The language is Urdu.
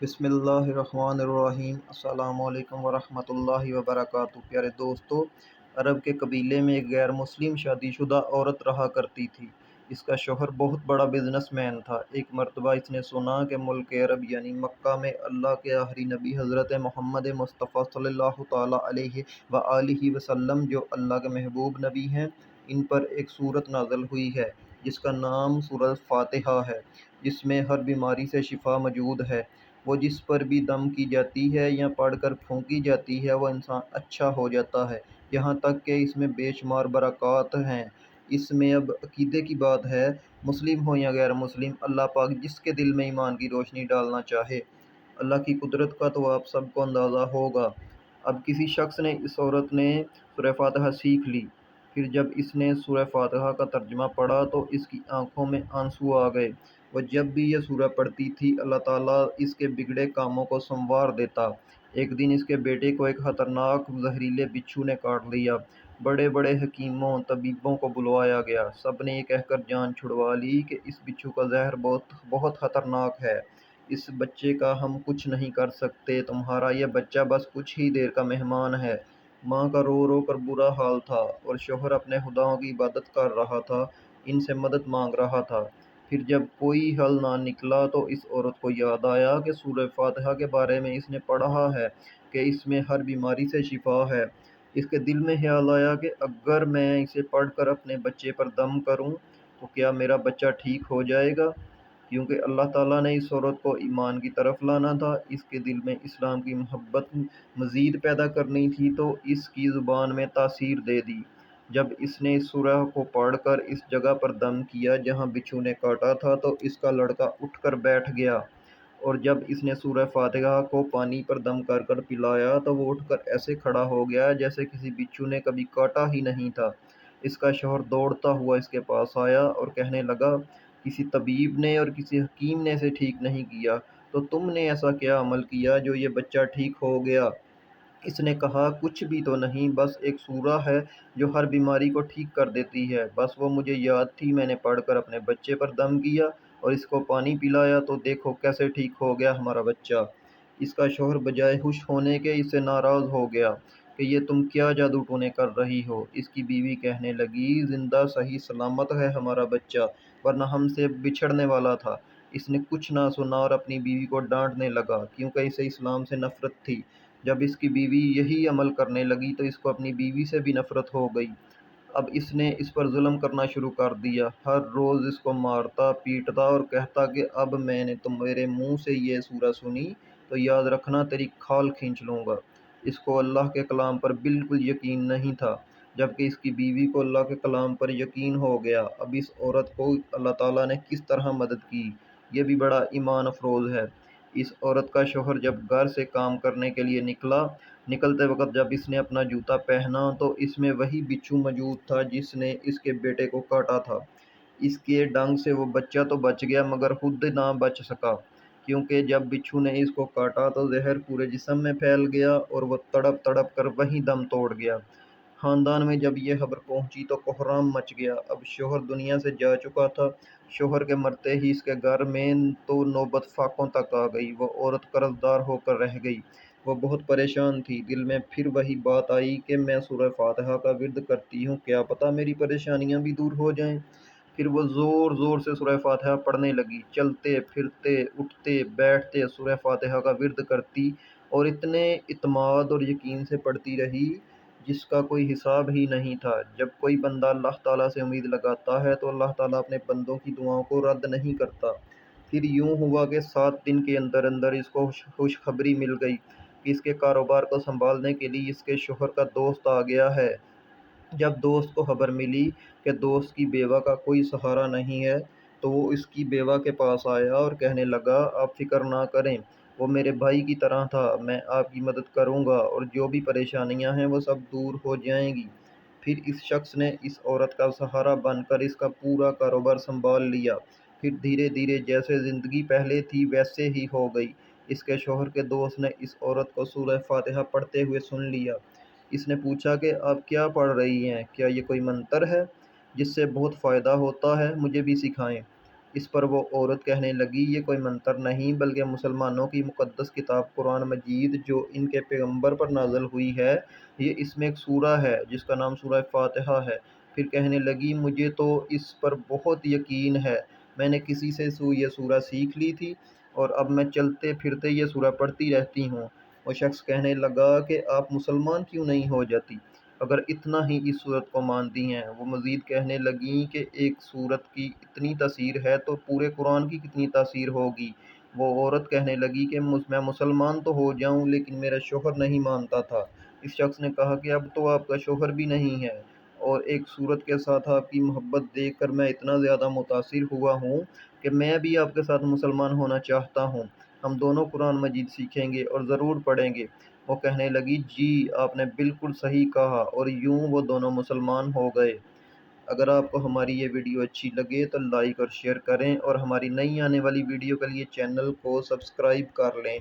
بسم اللہ الرحمن الرحیم۔ السلام علیکم ورحمۃ اللہ وبرکاتہ۔ پیارے دوستو، عرب کے قبیلے میں ایک غیر مسلم شادی شدہ عورت رہا کرتی تھی۔ اس کا شوہر بہت بڑا بزنس مین تھا۔ ایک مرتبہ اس نے سنا کہ ملک عرب یعنی مکہ میں اللہ کے آخری نبی حضرت محمد مصطفیٰ صلی اللہ تعالیٰ علیہ وآلہ وسلم، جو اللہ کے محبوب نبی ہیں، ان پر ایک سورت نازل ہوئی ہے جس کا نام سورۃ فاتحہ ہے، جس میں ہر بیماری سے شفا موجود ہے۔ وہ جس پر بھی دم کی جاتی ہے یا پڑھ کر پھونکی جاتی ہے، وہ انسان اچھا ہو جاتا ہے، یہاں تک کہ اس میں بے شمار برکات ہیں۔ اس میں اب عقیدے کی بات ہے، مسلم ہو یا غیر مسلم، اللہ پاک جس کے دل میں ایمان کی روشنی ڈالنا چاہے۔ اللہ کی قدرت کا تو آپ سب کو اندازہ ہوگا۔ اب کسی شخص نے، اس عورت نے سورہ فاتحہ سیکھ لی۔ پھر جب اس نے سورہ فاتحہ کا ترجمہ پڑھا تو اس کی آنکھوں میں آنسو آ گئے۔ وہ جب بھی یہ سورہ پڑھتی تھی، اللہ تعالیٰ اس کے بگڑے کاموں کو سنوار دیتا۔ ایک دن اس کے بیٹے کو ایک خطرناک زہریلے بچھو نے کاٹ لیا۔ بڑے بڑے حکیموں، طبیبوں کو بلوایا گیا۔ سب نے یہ کہہ کر جان چھڑوا لی کہ اس بچھو کا زہر بہت خطرناک ہے، اس بچے کا ہم کچھ نہیں کر سکتے، تمہارا یہ بچہ بس کچھ ہی دیر کا مہمان ہے۔ ماں کا رو رو کر برا حال تھا، اور شوہر اپنے خداؤں کی عبادت کر رہا تھا، ان سے مدد مانگ رہا تھا۔ پھر جب کوئی حل نہ نکلا تو اس عورت کو یاد آیا کہ سورہ فاتحہ کے بارے میں اس نے پڑھا ہے کہ اس میں ہر بیماری سے شفا ہے۔ اس کے دل میں خیال آیا کہ اگر میں اسے پڑھ کر اپنے بچے پر دم کروں تو کیا میرا بچہ ٹھیک ہو جائے گا؟ کیونکہ اللہ تعالیٰ نے اس عورت کو ایمان کی طرف لانا تھا، اس کے دل میں اسلام کی محبت مزید پیدا کرنی تھی، تو اس کی زبان میں تاثیر دے دی۔ جب اس نے اس سورہ کو پڑھ کر اس جگہ پر دم کیا جہاں بچھو نے کاٹا تھا، تو اس کا لڑکا اٹھ کر بیٹھ گیا، اور جب اس نے سورہ فاتحہ کو پانی پر دم کر کر پلایا تو وہ اٹھ کر ایسے کھڑا ہو گیا جیسے کسی بچھو نے کبھی کاٹا ہی نہیں تھا۔ اس کا شوہر دوڑتا ہوا اس کے پاس آیا اور کہنے لگا، کسی طبیب نے اور کسی حکیم نے اسے ٹھیک نہیں کیا، تو تم نے ایسا کیا عمل کیا جو یہ بچہ ٹھیک ہو گیا؟ اس نے کہا، کچھ بھی تو نہیں، بس ایک سورہ ہے جو ہر بیماری کو ٹھیک کر دیتی ہے، بس وہ مجھے یاد تھی، میں نے پڑھ کر اپنے بچے پر دم کیا اور اس کو پانی پلایا، تو دیکھو کیسے ٹھیک ہو گیا ہمارا بچہ۔ اس کا شوہر بجائے خوش ہونے کے اس سے ناراض ہو گیا کہ یہ تم کیا جادو ٹونے کر رہی ہو۔ اس کی بیوی کہنے لگی، زندہ صحیح سلامت ہے ہمارا بچہ، ورنہ ہم سے بچھڑنے والا تھا۔ اس نے کچھ نہ سنا اور اپنی بیوی کو ڈانٹنے لگا، کیونکہ اسے اسلام سے نفرت تھی۔ جب اس کی بیوی یہی عمل کرنے لگی تو اس کو اپنی بیوی سے بھی نفرت ہو گئی۔ اب اس نے اس پر ظلم کرنا شروع کر دیا، ہر روز اس کو مارتا پیٹتا اور کہتا کہ اب میں نے تمہارے منہ سے یہ سورہ سنی تو یاد رکھنا، تیری کھال کھینچ لوں گا۔ اس کو اللہ کے کلام پر بالکل یقین نہیں تھا، جبکہ اس کی بیوی کو اللہ کے کلام پر یقین ہو گیا۔ اب اس عورت کو اللہ تعالیٰ نے کس طرح مدد کی، یہ بھی بڑا ایمان افروز ہے۔ اس عورت کا شوہر جب گھر سے کام کرنے کے لیے نکلتے وقت جب اس نے اپنا جوتا پہنا تو اس میں وہی بچھو موجود تھا جس نے اس کے بیٹے کو کاٹا تھا۔ اس کے ڈنگ سے وہ بچہ تو بچ گیا مگر خود نہ بچ سکا، کیونکہ جب بچھو نے اس کو کاٹا تو زہر پورے جسم میں پھیل گیا اور وہ تڑپ تڑپ کر وہیں دم توڑ گیا۔ خاندان میں جب یہ خبر پہنچی تو کوہرام مچ گیا۔ اب شوہر دنیا سے جا چکا تھا۔ شوہر کے مرتے ہی اس کے گھر میں تو نوبت فاقوں تک آ گئی۔ وہ عورت قرض دار ہو کر رہ گئی۔ وہ بہت پریشان تھی، دل میں پھر وہی بات آئی کہ میں سورہ فاتحہ کا ورد کرتی ہوں، کیا پتہ میری پریشانیاں بھی دور ہو جائیں۔ پھر وہ زور زور سے سورہ فاتحہ پڑھنے لگی، چلتے پھرتے اٹھتے بیٹھتے سورہ فاتحہ کا ورد کرتی، اور اتنے اعتماد اور یقین سے پڑھتی رہی جس کا کوئی حساب ہی نہیں تھا۔ جب کوئی بندہ اللہ تعالیٰ سے امید لگاتا ہے تو اللہ تعالیٰ اپنے بندوں کی دعاؤں کو رد نہیں کرتا۔ پھر یوں ہوا کہ 7 دن کے اندر اندر اس کو خوشخبری مل گئی کہ اس کے کاروبار کو سنبھالنے کے لیے اس کے شوہر کا دوست آ گیا ہے۔ جب دوست کو خبر ملی کہ دوست کی بیوہ کا کوئی سہارا نہیں ہے تو وہ اس کی بیوہ کے پاس آیا اور کہنے لگا، آپ فکر نہ کریں، وہ میرے بھائی کی طرح تھا، میں آپ کی مدد کروں گا اور جو بھی پریشانیاں ہیں وہ سب دور ہو جائیں گی۔ پھر اس شخص نے اس عورت کا سہارا بن کر اس کا پورا کاروبار سنبھال لیا۔ پھر دھیرے دھیرے جیسے زندگی پہلے تھی ویسے ہی ہو گئی۔ اس کے شوہر کے دوست نے اس عورت کو سورہ فاتحہ پڑھتے ہوئے سن لیا۔ اس نے پوچھا کہ آپ کیا پڑھ رہی ہیں؟ کیا یہ کوئی منتر ہے جس سے بہت فائدہ ہوتا ہے؟ مجھے بھی سکھائیں۔ اس پر وہ عورت کہنے لگی یہ کوئی منتر نہیں بلکہ مسلمانوں کی مقدس کتاب قرآن مجید جو ان کے پیغمبر پر نازل ہوئی ہے، یہ اس میں ایک سورہ ہے جس کا نام سورہ فاتحہ ہے۔ پھر کہنے لگی مجھے تو اس پر بہت یقین ہے، میں نے کسی سے یہ سورہ سیکھ لی تھی اور اب میں چلتے پھرتے یہ سورہ پڑھتی رہتی ہوں۔ وہ شخص کہنے لگا کہ آپ مسلمان کیوں نہیں ہو جاتی اگر اتنا ہی اس صورت کو مانتی ہیں؟ وہ مزید کہنے لگیں کہ ایک صورت کی اتنی تاثیر ہے تو پورے قرآن کی کتنی تاثیر ہوگی۔ وہ عورت کہنے لگی کہ میں مسلمان تو ہو جاؤں لیکن میرا شوہر نہیں مانتا تھا۔ اس شخص نے کہا کہ اب تو آپ کا شوہر بھی نہیں ہے اور ایک صورت کے ساتھ آپ کی محبت دیکھ کر میں اتنا زیادہ متاثر ہوا ہوں کہ میں بھی آپ کے ساتھ مسلمان ہونا چاہتا ہوں۔ ہم دونوں قرآن مجید سیکھیں گے اور ضرور پڑھیں گے۔ وہ کہنے لگی جی آپ نے بالکل صحیح کہا، اور یوں وہ دونوں مسلمان ہو گئے۔ اگر آپ کو ہماری یہ ویڈیو اچھی لگے تو لائک اور شیئر کریں اور ہماری نئی آنے والی ویڈیو کے لیے چینل کو سبسکرائب کر لیں۔